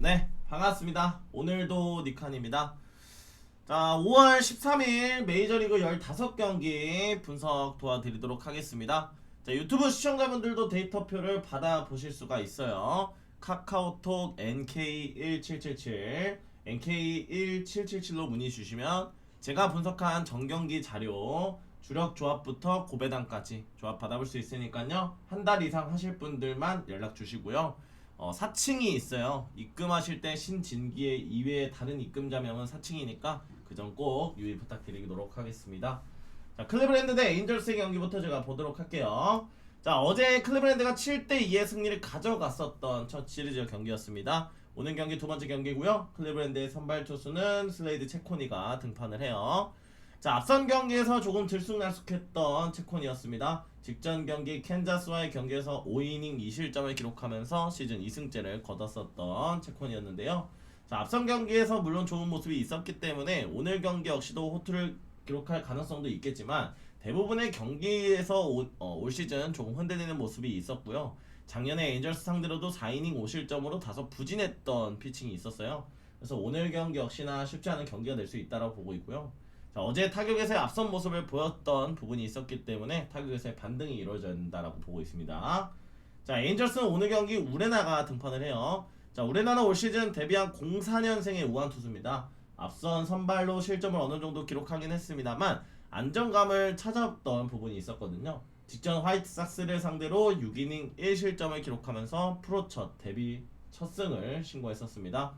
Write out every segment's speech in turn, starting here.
네, 반갑습니다. 오늘도 니칸입니다. 자, 5월 13일 메이저리그 15경기 분석 도와드리도록 하겠습니다. 자, 유튜브 시청자분들도 데이터표를 받아보실 수가 있어요. 카카오톡 NK1777, NK1777로 문의 주시면 제가 분석한 정경기 자료, 주력 조합부터 고배당까지 조합 받아볼 수 있으니까요. 한 달 이상 하실 분들만 연락 주시고요. 사칭이 있어요. 입금하실 때 신진기의 이외에 다른 입금자명은 사칭이니까 그 점 꼭 유의 부탁드리도록 하겠습니다. 자, 클리브랜드 대 에인절스의 경기부터 제가 보도록 할게요. 자, 어제 클리브랜드가 7대2의 승리를 가져갔었던 첫 시리즈 경기였습니다. 오늘 경기 두 번째 경기고요. 클리브랜드의 선발 투수는 슬레이드 체코니가 등판을 해요. 자, 앞선 경기에서 조금 들쑥날쑥했던 체코니였습니다. 직전 경기 캔자스와의 경기에서 5이닝 2실점을 기록하면서 시즌 2승째를 거뒀었던 체코니였는데요. 자, 앞선 경기에서 물론 좋은 모습이 있었기 때문에 오늘 경기 역시도 호투를 기록할 가능성도 있겠지만 대부분의 경기에서 올 시즌 조금 흔들리는 모습이 있었고요. 작년에 에인절스 상대로도 4이닝 5실점으로 다소 부진했던 피칭이 있었어요. 그래서 오늘 경기 역시나 쉽지 않은 경기가 될 수 있다고 보고 있고요. 자, 어제 타격에서의 앞선 모습을 보였던 부분이 있었기 때문에 타격에서의 반등이 이루어진다라고 보고 있습니다. 자, 에인절스는 오늘 경기 우레나가 등판을 해요. 자, 우레나는 올 시즌 데뷔한 04년생의 우완 투수입니다. 앞선 선발로 실점을 어느 정도 기록하긴 했습니다만 안정감을 찾았던 부분이 있었거든요. 직전 화이트삭스를 상대로 6이닝 1실점을 기록하면서 프로 첫 데뷔 첫 승을 신고했었습니다.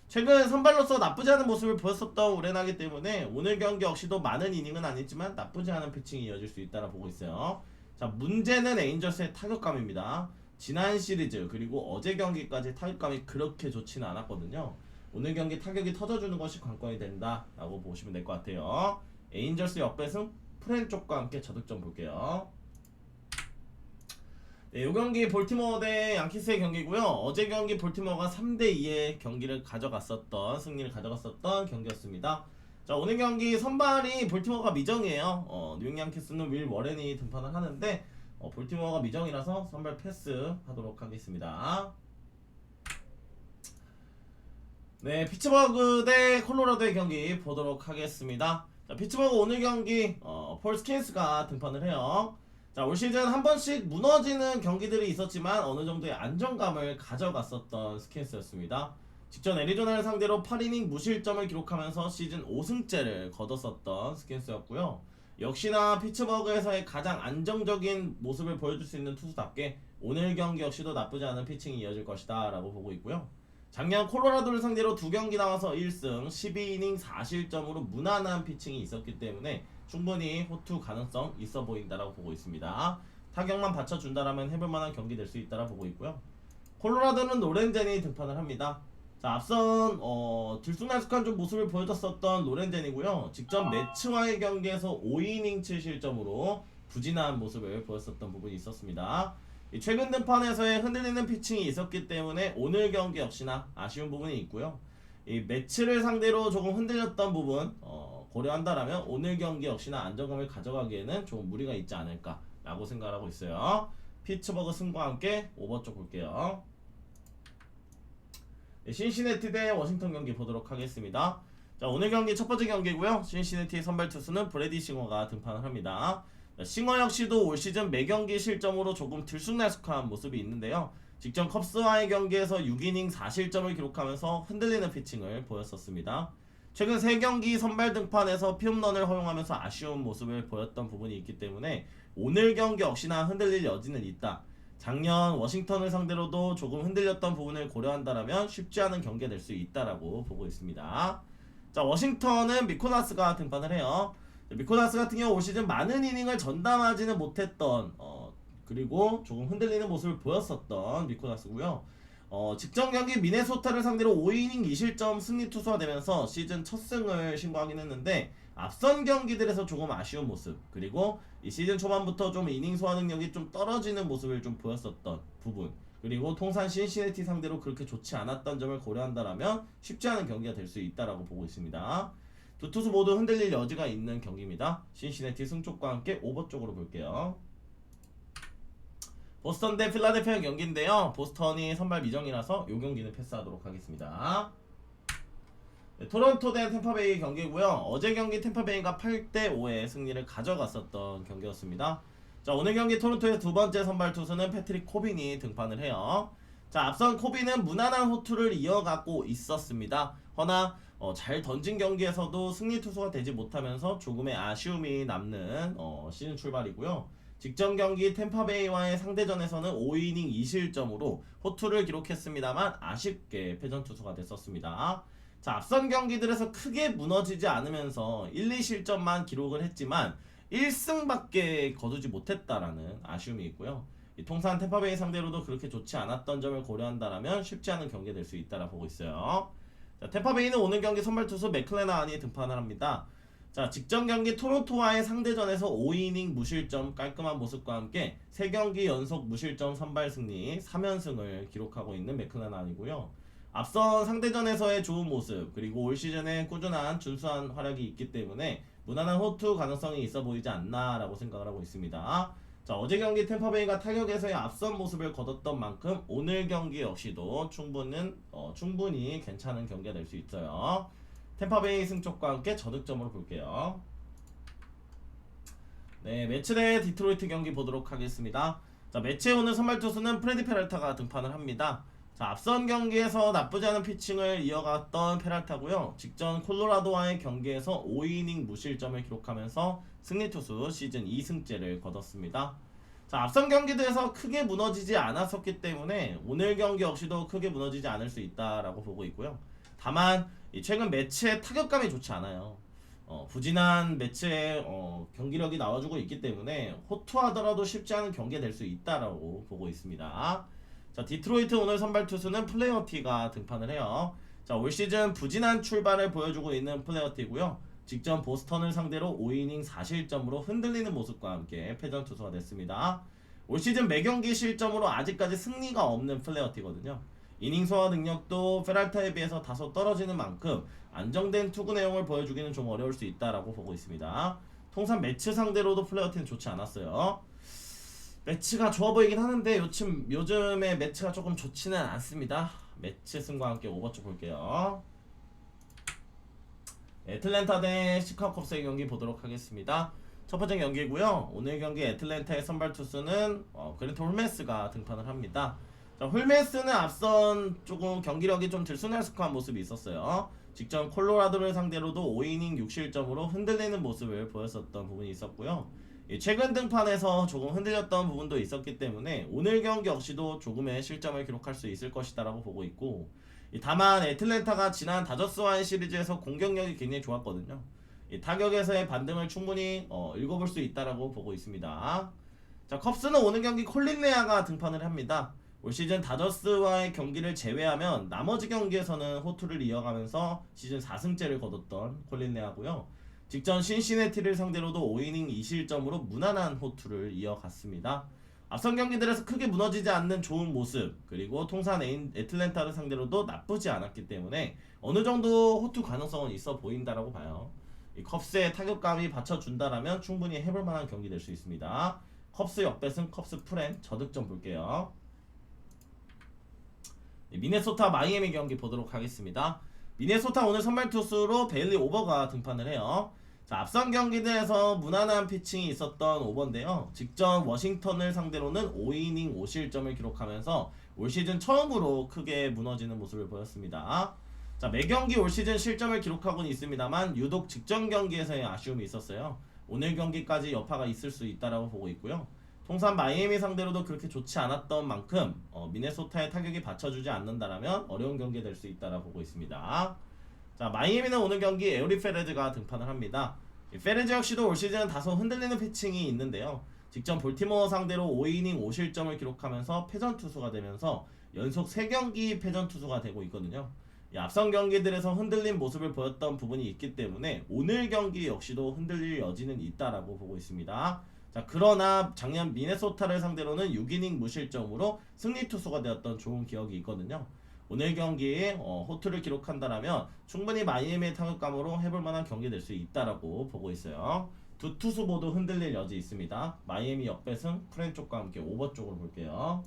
최근 선발로서 나쁘지 않은 모습을 보였었던 우레나기 때문에 오늘 경기 역시도 많은 이닝은 아니지만 나쁘지 않은 피칭이 이어질 수 있다고 보고 있어요. 자, 문제는 에인절스의 타격감입니다. 지난 시리즈 그리고 어제 경기까지 타격감이 그렇게 좋지는 않았거든요. 오늘 경기 타격이 터져주는 것이 관건이 된다라고 보시면 될 것 같아요. 에인절스 역배승 프렌 쪽과 함께 저득점 볼게요. 네, 이 경기 볼티모어 대 양키스의 경기고요. 어제 경기 볼티모어가 3대2의 경기를 가져갔었던 승리를 가져갔었던 경기였습니다. 자, 오늘 경기 선발이 볼티모어가 미정이에요. 뉴욕 양키스는 윌 워렌이 등판을 하는데 볼티모어가 미정이라서 선발 패스 하도록 하겠습니다. 네, 피츠버그 대 콜로라도의 경기 보도록 하겠습니다. 자, 피츠버그 오늘 경기 폴 스킨스가 등판을 해요. 자, 올 시즌 한 번씩 무너지는 경기들이 있었지만 어느 정도의 안정감을 가져갔었던 스킨스였습니다. 직전 애리조나를 상대로 8이닝 무실점을 기록하면서 시즌 5승째를 거뒀었던 스킨스였고요. 역시나 피츠버그에서의 가장 안정적인 모습을 보여줄 수 있는 투수답게 오늘 경기 역시도 나쁘지 않은 피칭이 이어질 것이다 라고 보고 있고요. 작년 콜로라도를 상대로 2경기 나와서 1승 12이닝 4실점으로 무난한 피칭이 있었기 때문에 충분히 호투 가능성 있어 보인다라고 보고 있습니다. 타격만 받쳐준다라면 해볼만한 경기 될 수 있다라 보고 있고요. 콜로라도는 로렌젠이 등판을 합니다. 자, 앞선 들쑥날쑥한 좀 모습을 보여줬었던 로렌젠이고요. 직전 매츠와의 경기에서 5이닝 7실점으로 부진한 모습을 보였었던 부분이 있었습니다. 최근 등판에서의 흔들리는 피칭이 있었기 때문에 오늘 경기 역시나 아쉬운 부분이 있고요. 이 매치를 상대로 조금 흔들렸던 부분 고려한다라면 오늘 경기 역시나 안정감을 가져가기에는 좀 무리가 있지 않을까라고 생각하고 있어요. 피츠버그 승과 함께 오버 쪽 볼게요. 네, 신시내티 대 워싱턴 경기 보도록 하겠습니다. 자, 오늘 경기 첫 번째 경기고요. 신시내티의 선발 투수는 브래디 싱어가 등판을 합니다. 싱어 역시도 올 시즌 매경기 실점으로 조금 들쑥날쑥한 모습이 있는데요. 직전 컵스와의 경기에서 6이닝 4실점을 기록하면서 흔들리는 피칭을 보였었습니다. 최근 3경기 선발 등판에서 피홈런을 허용하면서 아쉬운 모습을 보였던 부분이 있기 때문에 오늘 경기 역시나 흔들릴 여지는 있다. 작년 워싱턴을 상대로도 조금 흔들렸던 부분을 고려한다면 쉽지 않은 경기가 될 수 있다라고 보고 있습니다. 자, 워싱턴은 미코나스가 등판을 해요. 미코나스 같은 경우 올 시즌 많은 이닝을 전담하지는 못했던 그리고 조금 흔들리는 모습을 보였었던 미코나스고요. 직전 경기 미네소타를 상대로 5이닝 2실점 승리 투수가 되면서 시즌 첫 승을 신고하긴 했는데 앞선 경기들에서 조금 아쉬운 모습, 그리고 이 시즌 초반부터 좀 이닝 소화 능력이 좀 떨어지는 모습을 좀 보였었던 부분, 그리고 통산 신시내티 상대로 그렇게 좋지 않았던 점을 고려한다면 쉽지 않은 경기가 될 수 있다라고 보고 있습니다. 두 투수 모두 흔들릴 여지가 있는 경기입니다. 신시내티 승쪽과 함께 오버 쪽으로 볼게요. 보스턴 대 필라델피아 경기인데요. 보스턴이 선발 미정이라서 이 경기는 패스하도록 하겠습니다. 네, 토론토 대 템파베이 경기고요. 어제 경기 템파베이가 8대5의 승리를 가져갔었던 경기였습니다. 자, 오늘 경기 토론토의 두 번째 선발 투수는 패트릭 코빈이 등판을 해요. 자, 앞선 코빈은 무난한 호투를 이어가고 있었습니다. 허나 잘 던진 경기에서도 승리 투수가 되지 못하면서 조금의 아쉬움이 남는 시즌 출발이고요. 직전 경기 템파베이와의 상대전에서는 5이닝 2실점으로 호투를 기록했습니다만 아쉽게 패전 투수가 됐었습니다. 자, 앞선 경기들에서 크게 무너지지 않으면서 1, 2실점만 기록을 했지만 1승밖에 거두지 못했다라는 아쉬움이 있고요. 통산 템파베이 상대로도 그렇게 좋지 않았던 점을 고려한다면 쉽지 않은 경기가 될 수 있다라 보고 있어요. 자, 템파베이는 오늘 경기 선발 투수 맥클레나안이 등판을 합니다. 자, 직전 경기 토론토와의 상대전에서 5이닝 무실점 깔끔한 모습과 함께 3경기 연속 무실점 선발 승리 3연승을 기록하고 있는 맥클레나안이고요. 앞선 상대전에서의 좋은 모습 그리고 올 시즌에 꾸준한 준수한 활약이 있기 때문에 무난한 호투 가능성이 있어 보이지 않나라고 생각을 하고 있습니다. 자, 어제 경기 템파베이가 타격에서의 앞선 모습을 거뒀던 만큼 오늘 경기 역시도 충분히 괜찮은 경기가 될 수 있어요. 템파베이 승쪽과 함께 저득점으로 볼게요. 네, 매치 대 디트로이트 경기 보도록 하겠습니다. 자, 매치에 오늘 선발 투수는 프레디 페랄타가 등판을 합니다. 자, 앞선 경기에서 나쁘지 않은 피칭을 이어갔던 페랄타고요. 직전 콜로라도와의 경기에서 5이닝 무실점을 기록하면서 승리 투수 시즌 2승째를 거뒀습니다. 자, 앞선 경기들에서 크게 무너지지 않았었기 때문에 오늘 경기 역시도 크게 무너지지 않을 수 있다라고 보고 있고요. 다만 최근 매치의 타격감이 좋지 않아요. 부진한 매치의 경기력이 나와주고 있기 때문에 호투하더라도 쉽지 않은 경기가 될 수 있다라고 보고 있습니다. 자, 디트로이트 오늘 선발 투수는 플레어티가 등판을 해요. 자, 올 시즌 부진한 출발을 보여주고 있는 플레어티고요. 직전 보스턴을 상대로 5이닝 4실점으로 흔들리는 모습과 함께 패전 투수가 됐습니다. 올 시즌 매경기 실점으로 아직까지 승리가 없는 플레어티거든요. 이닝 소화 능력도 페랄타에 비해서 다소 떨어지는 만큼 안정된 투구 내용을 보여주기는 좀 어려울 수 있다라고 보고 있습니다. 통산 매치 상대로도 플레어티는 좋지 않았어요. 매치가 좋아 보이긴 하는데 요즘에 매치가 조금 좋지는 않습니다. 매치 승과 함께 오버쪽 볼게요. 애틀랜타 대 시카고 컵스의 경기 보도록 하겠습니다. 첫 번째 경기고요. 오늘 경기 애틀랜타의 선발 투수는 그랜트 홀메스가 등판을 합니다. 자, 홀메스는 앞선 조금 경기력이 좀 들쑥날쑥한 모습이 있었어요. 직전 콜로라도를 상대로도 5이닝 6실점으로 흔들리는 모습을 보였었던 부분이 있었고요. 최근 등판에서 조금 흔들렸던 부분도 있었기 때문에 오늘 경기 역시도 조금의 실점을 기록할 수 있을 것이다라고 보고 있고, 다만 애틀랜타가 지난 다저스와의 시리즈에서 공격력이 굉장히 좋았거든요. 타격에서의 반등을 충분히 읽어볼 수 있다라고 보고 있습니다. 자, 컵스는 오늘 경기 콜린 레아가 등판을 합니다. 올 시즌 다저스와의 경기를 제외하면 나머지 경기에서는 호투를 이어가면서 시즌 4승째를 거뒀던 콜린 레아고요. 직전 신시내티를 상대로도 5이닝 2실점으로 무난한 호투를 이어갔습니다. 앞선 경기들에서 크게 무너지지 않는 좋은 모습, 그리고 통산 애틀랜타를 상대로도 나쁘지 않았기 때문에 어느 정도 호투 가능성은 있어 보인다라고 봐요. 이 컵스의 타격감이 받쳐준다라면 충분히 해볼 만한 경기 될 수 있습니다. 컵스 역배승, 컵스 프렌 저득점 볼게요. 미네소타 마이애미 경기 보도록 하겠습니다. 미네소타 오늘 선발 투수로 베일리 오버가 등판을 해요. 자, 앞선 경기들에서 무난한 피칭이 있었던 오버인데요. 직전 워싱턴을 상대로는 5이닝 5실점을 기록하면서 올 시즌 처음으로 크게 무너지는 모습을 보였습니다. 자, 매경기 올 시즌 실점을 기록하고는 있습니다만 유독 직전 경기에서의 아쉬움이 있었어요. 오늘 경기까지 여파가 있을 수 있다라고 보고 있고요. 통산 마이애미 상대로도 그렇게 좋지 않았던 만큼 미네소타의 타격이 받쳐주지 않는다라면 어려운 경기 될 수 있다라고 보고 있습니다. 자, 마이애미는 오늘 경기 에오리 페레즈가 등판을 합니다. 페레즈 역시도 올 시즌 다소 흔들리는 피칭이 있는데요. 직전 볼티모어 상대로 5이닝 5실점을 기록하면서 패전 투수가 되면서 연속 3경기 패전 투수가 되고 있거든요. 앞선 경기들에서 흔들린 모습을 보였던 부분이 있기 때문에 오늘 경기 역시도 흔들릴 여지는 있다라고 보고 있습니다. 자, 그러나 작년 미네소타를 상대로는 6이닝 무실점으로 승리 투수가 되었던 좋은 기억이 있거든요. 오늘 경기에 호투를 기록한다라면 충분히 마이애미의 타격감으로 해볼 만한 경기 될 수 있다라고 보고 있어요. 두 투수 모두 흔들릴 여지 있습니다. 마이애미 역배승 프렌 쪽과 함께 오버 쪽으로 볼게요.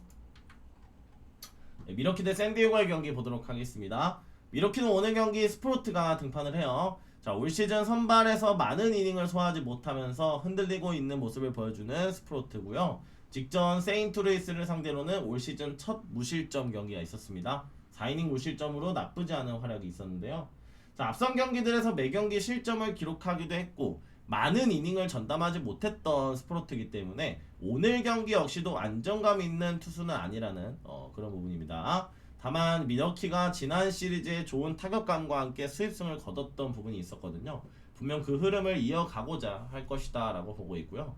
네, 미러키 대 샌디에고의 경기 보도록 하겠습니다. 미러키는 오늘 경기 스프로트가 등판을 해요. 자, 올 시즌 선발에서 많은 이닝을 소화하지 못하면서 흔들리고 있는 모습을 보여주는 스프로트고요. 직전 세인트루이스를 상대로는 올 시즌 첫 무실점 경기가 있었습니다. 4이닝 무실점으로 나쁘지 않은 활약이 있었는데요. 자, 앞선 경기들에서 매경기 실점을 기록하기도 했고 많은 이닝을 전담하지 못했던 스프로트이기 때문에 오늘 경기 역시도 안정감 있는 투수는 아니라는 그런 부분입니다. 다만 미러키가 지난 시리즈에 좋은 타격감과 함께 수입승을 거뒀던 부분이 있었거든요. 분명 그 흐름을 이어가고자 할 것이다 라고 보고 있고요.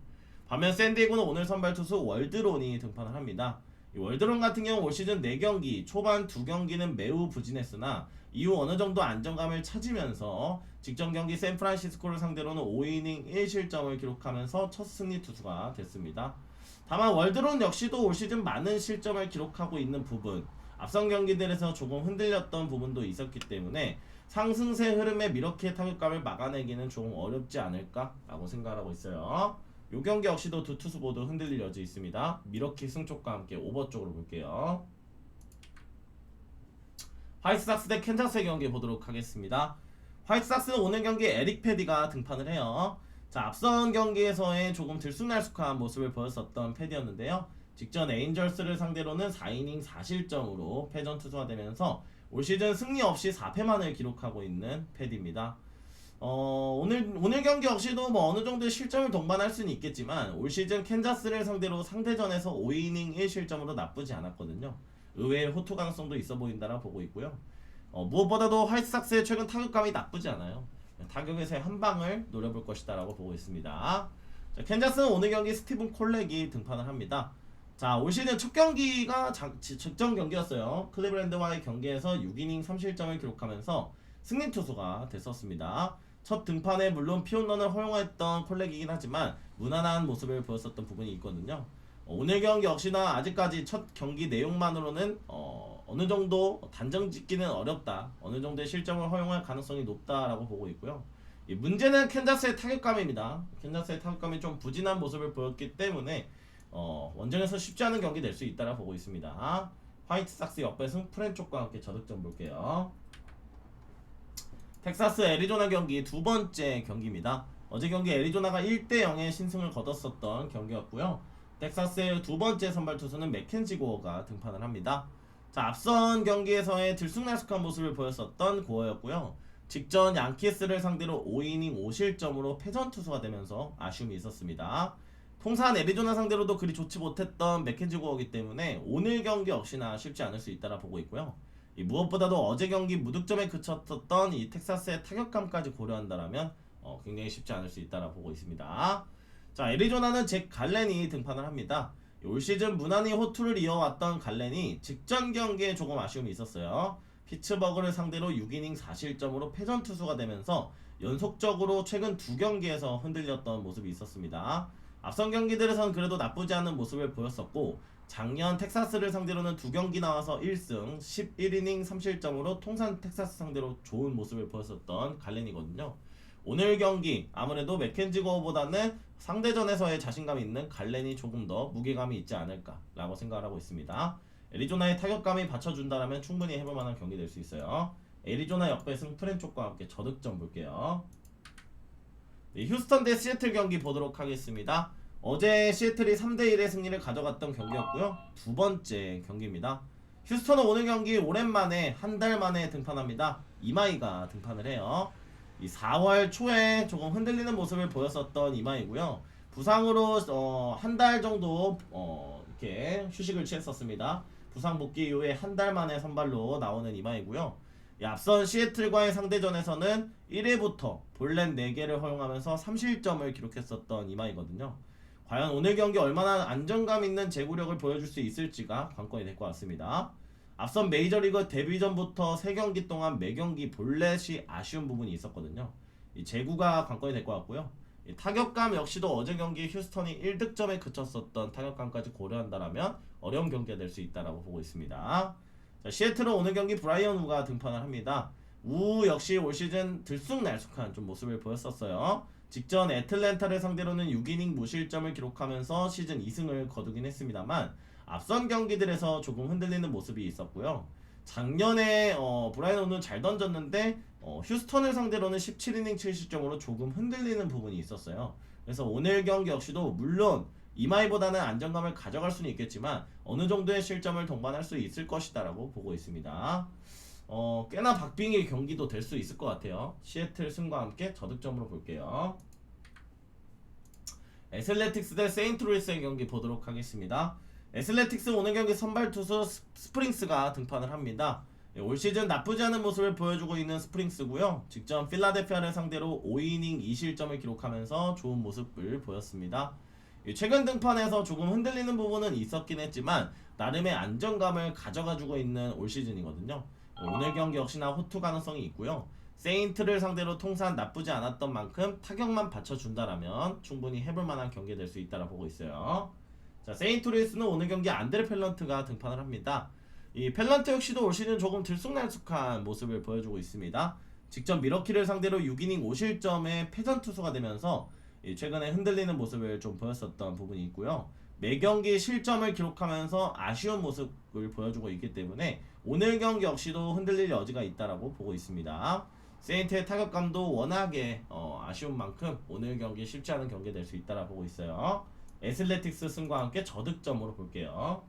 반면 샌디에고는 오늘 선발 투수 월드론이 등판을 합니다. 이 월드론 같은 경우 올 시즌 4경기 초반 2경기는 매우 부진했으나 이후 어느 정도 안정감을 찾으면서 직전 경기 샌프란시스코를 상대로는 5이닝 1실점을 기록하면서 첫 승리 투수가 됐습니다. 다만 월드론 역시도 올 시즌 많은 실점을 기록하고 있는 부분, 앞선 경기들에서 조금 흔들렸던 부분도 있었기 때문에 상승세 흐름의 미러키의 타격감을 막아내기는 조금 어렵지 않을까라고 생각하고 있어요. 요 경기 역시도 두 투수 모두 흔들릴 여지 있습니다. 미러키 승쪽과 함께 오버 쪽으로 볼게요. 화이트삭스 대 캔자스의 경기 보도록 하겠습니다. 화이트삭스는 오늘 경기 에릭 패디가 등판을 해요. 자, 앞선 경기에서의 조금 들쑥날쑥한 모습을 보였었던 패디였는데요. 직전 에인절스를 상대로는 4이닝 4실점으로 패전 투수가 되면서 올 시즌 승리 없이 4패만을 기록하고 있는 패디입니다. 오늘 경기 역시도 뭐 어느 정도의 실점을 동반할 수는 있겠지만 올 시즌 캔자스를 상대로 상대전에서 5이닝 1실점으로 나쁘지 않았거든요. 의외의 호투 가능성도 있어 보인다라 보고 있고요. 무엇보다도 화이트삭스의 최근 타격감이 나쁘지 않아요. 타격에서의 한 방을 노려볼 것이다 라고 보고 있습니다. 자, 캔자스는 오늘 경기 스티븐 콜렉이 등판을 합니다. 자, 올 시즌 첫 경기가 직전 경기였어요. 클리브랜드와의 경기에서 6이닝 3실점을 기록하면서 승리 투수가 됐었습니다. 첫 등판에 물론 피홈런을 허용했던 콜렉이긴 하지만 무난한 모습을 보였었던 부분이 있거든요. 오늘 경기 역시나 아직까지 첫 경기 내용만으로는 어느 정도 단정 짓기는 어렵다. 어느 정도의 실점을 허용할 가능성이 높다라고 보고 있고요. 문제는 캔자스의 타격감입니다. 캔자스의 타격감이 좀 부진한 모습을 보였기 때문에 원정에서 쉽지 않은 경기 될 수 있다라 보고 있습니다. 화이트삭스 역배승 프렌 쪽과 함께 저득점 볼게요. 텍사스 애리조나 경기 두 번째 경기입니다. 어제 경기 애리조나가 1대0의 신승을 거뒀었던 경기였고요. 텍사스의 두 번째 선발 투수는 맥켄지 고어가 등판을 합니다. 자, 앞선 경기에서의 들쑥날쑥한 모습을 보였었던 고어였고요. 직전 양키스를 상대로 5이닝 5실점으로 패전 투수가 되면서 아쉬움이 있었습니다. 통산 애리조나 상대로도 그리 좋지 못했던 맥켄지 고어이기 때문에 오늘 경기 역시나 쉽지 않을 수 있다라 보고 있고요. 무엇보다도 어제 경기 무득점에 그쳤었던 이 텍사스의 타격감까지 고려한다라면 굉장히 쉽지 않을 수 있다라 보고 있습니다. 자, 애리조나는 잭 갈렌이 등판을 합니다. 올 시즌 무난히 호투를 이어왔던 갈렌이 직전 경기에 조금 아쉬움이 있었어요. 피츠버그를 상대로 6이닝 4실점으로 패전 투수가 되면서 연속적으로 최근 두 경기에서 흔들렸던 모습이 있었습니다. 앞선 경기들에선 그래도 나쁘지 않은 모습을 보였었고 작년 텍사스를 상대로는 두 경기 나와서 1승 11이닝 3실점으로 통산 텍사스 상대로 좋은 모습을 보였었던 갈렌이거든요. 오늘 경기 아무래도 맥켄지 고어보다는 상대전에서의 자신감 있는 갈렌이 조금 더 무게감이 있지 않을까라고 생각을 하고 있습니다. 애리조나의 타격감이 받쳐준다면 충분히 해볼 만한 경기 될 수 있어요. 애리조나 역배승 프렌 쪽과 함께 저득점 볼게요. 네, 휴스턴 대 시애틀 경기 보도록 하겠습니다. 어제 시애틀이 3대1의 승리를 가져갔던 경기였고요. 두 번째 경기입니다. 휴스턴은 오늘 경기 오랜만에 한 달 만에 등판합니다. 이마이가 등판을 해요. 이 4월 초에 조금 흔들리는 모습을 보였었던 이마이고요. 부상으로 한 달 정도 이렇게 휴식을 취했었습니다. 부상 복귀 이후에 한 달 만에 선발로 나오는 이마이고요. 앞선 시애틀과의 상대전에서는 1회부터 볼넷 4개를 허용하면서 3실점을 기록했었던 이마이거든요. 과연 오늘 경기 얼마나 안정감 있는 제구력을 보여줄 수 있을지가 관건이 될 것 같습니다. 앞선 메이저리그 데뷔 전부터 3경기 동안 매경기 볼넷이 아쉬운 부분이 있었거든요. 이 제구가 관건이 될 것 같고요. 이 타격감 역시도 어제 경기 휴스턴이 1득점에 그쳤었던 타격감까지 고려한다면 어려운 경기가 될 수 있다고 보고 있습니다. 자, 시애틀은 오늘 경기 브라이언 우가 등판을 합니다. 우 역시 올 시즌 들쑥날쑥한 좀 모습을 보였었어요. 직전 애틀랜타를 상대로는 6이닝 무실점을 기록하면서 시즌 2승을 거두긴 했습니다만 앞선 경기들에서 조금 흔들리는 모습이 있었고요. 작년에 브라이언 오는 잘 던졌는데 휴스턴을 상대로는 17이닝 7실점으로 조금 흔들리는 부분이 있었어요. 그래서 오늘 경기 역시도 물론 이마이보다는 안정감을 가져갈 수는 있겠지만 어느 정도의 실점을 동반할 수 있을 것이다라고 보고 있습니다. 꽤나 박빙의 경기도 될 수 있을 것 같아요. 시애틀 승과 함께 저득점으로 볼게요. 애슬레틱스 대 세인트루이스의 경기 보도록 하겠습니다. 애슬레틱스 오늘 경기 선발 투수 스프링스가 등판을 합니다. 올 시즌 나쁘지 않은 모습을 보여주고 있는 스프링스고요. 직전 필라델피아를 상대로 5이닝 2실점을 기록하면서 좋은 모습을 보였습니다. 최근 등판에서 조금 흔들리는 부분은 있었긴 했지만 나름의 안정감을 가져가주고 있는 올 시즌이거든요. 오늘 경기 역시나 호투 가능성이 있고요. 세인트를 상대로 통산 나쁘지 않았던 만큼 타격만 받쳐준다라면 충분히 해볼 만한 경기 될 수 있다라 보고 있어요. 자, 세인트루이스는 오늘 경기 안드레 펠런트가 등판을 합니다. 이 펠런트 역시도 올 시즌 조금 들쑥날쑥한 모습을 보여주고 있습니다. 직전 미러키를 상대로 6이닝 5실점의 패전 투수가 되면서 최근에 흔들리는 모습을 좀 보였었던 부분이 있고요. 매경기 실점을 기록하면서 아쉬운 모습을 보여주고 있기 때문에 오늘 경기 역시도 흔들릴 여지가 있다라고 보고 있습니다. 세인트의 타격감도 워낙에 아쉬운 만큼 오늘 경기 쉽지 않은 경기 될 수 있다라 보고 있어요. 애슬레틱스 승과 함께 저득점으로 볼게요.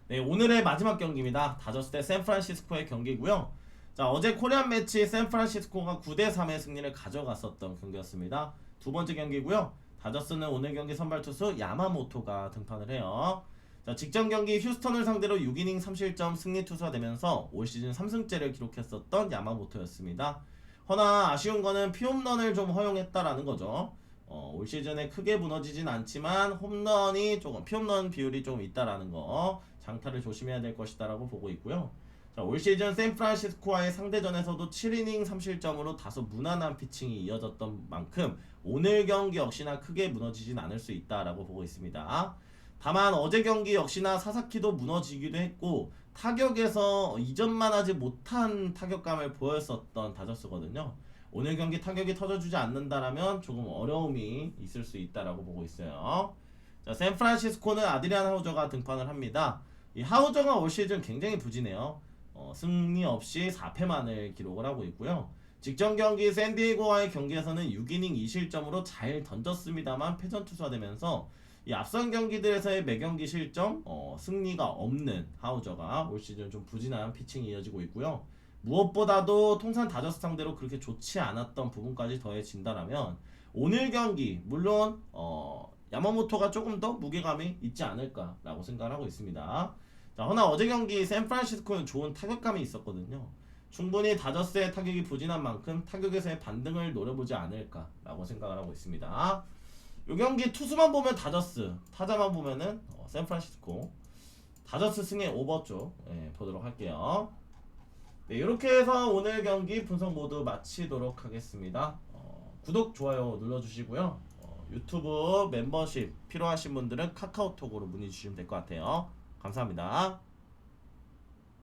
네, 오늘의 마지막 경기입니다. 다저스 대 샌프란시스코의 경기고요. 자, 어제 코리안 매치 샌프란시스코가 9대3의 승리를 가져갔었던 경기였습니다. 두 번째 경기고요. 다저스는 오늘 경기 선발 투수 야마모토가 등판을 해요. 자, 직전 경기 휴스턴을 상대로 6이닝 3실점 승리 투수가 되면서 올 시즌 3승째를 기록했었던 야마모토였습니다. 허나 아쉬운 거는 피홈런을 좀 허용했다라는 거죠. 올 시즌에 크게 무너지진 않지만 홈런이 조금 피홈런 비율이 좀 있다라는 거 장타를 조심해야 될 것이다라고 보고 있고요. 자, 올 시즌 샌프란시스코와의 상대전에서도 7이닝 3실점으로 다소 무난한 피칭이 이어졌던 만큼 오늘 경기 역시나 크게 무너지진 않을 수 있다라고 보고 있습니다. 다만 어제 경기 역시나 사사키도 무너지기도 했고 타격에서 이전만 하지 못한 타격감을 보였었던 다저스거든요. 오늘 경기 타격이 터져주지 않는다라면 조금 어려움이 있을 수 있다라고 보고 있어요. 자, 샌프란시스코는 아드리안 하우저가 등판을 합니다. 이 하우저가 올 시즌 굉장히 부진해요. 승리 없이 4패만을 기록을 하고 있고요. 직전 경기 샌디에고와의 경기에서는 6이닝 2실점으로 잘 던졌습니다만 패전 투수화되면서 이 앞선 경기들에서의 매경기 실점, 승리가 없는 하우저가 올 시즌 좀 부진한 피칭이 이어지고 있고요. 무엇보다도 통산 다저스 상대로 그렇게 좋지 않았던 부분까지 더해진다라면 오늘 경기 물론 야마모토가 조금 더 무게감이 있지 않을까라고 생각을 하고 있습니다. 자, 허나 어제 경기 샌프란시스코는 좋은 타격감이 있었거든요. 충분히 다저스의 타격이 부진한 만큼 타격에서의 반등을 노려보지 않을까라고 생각을 하고 있습니다. 이 경기 투수만 보면 다저스, 타자만 보면은 샌프란시스코. 다저스 승의 오버 쪽 보도록 할게요. 네, 이렇게 해서 오늘 경기 분석 모두 마치도록 하겠습니다. 구독, 좋아요 눌러주시고요. 유튜브 멤버십 필요하신 분들은 카카오톡으로 문의 주시면 될 것 같아요. 감사합니다.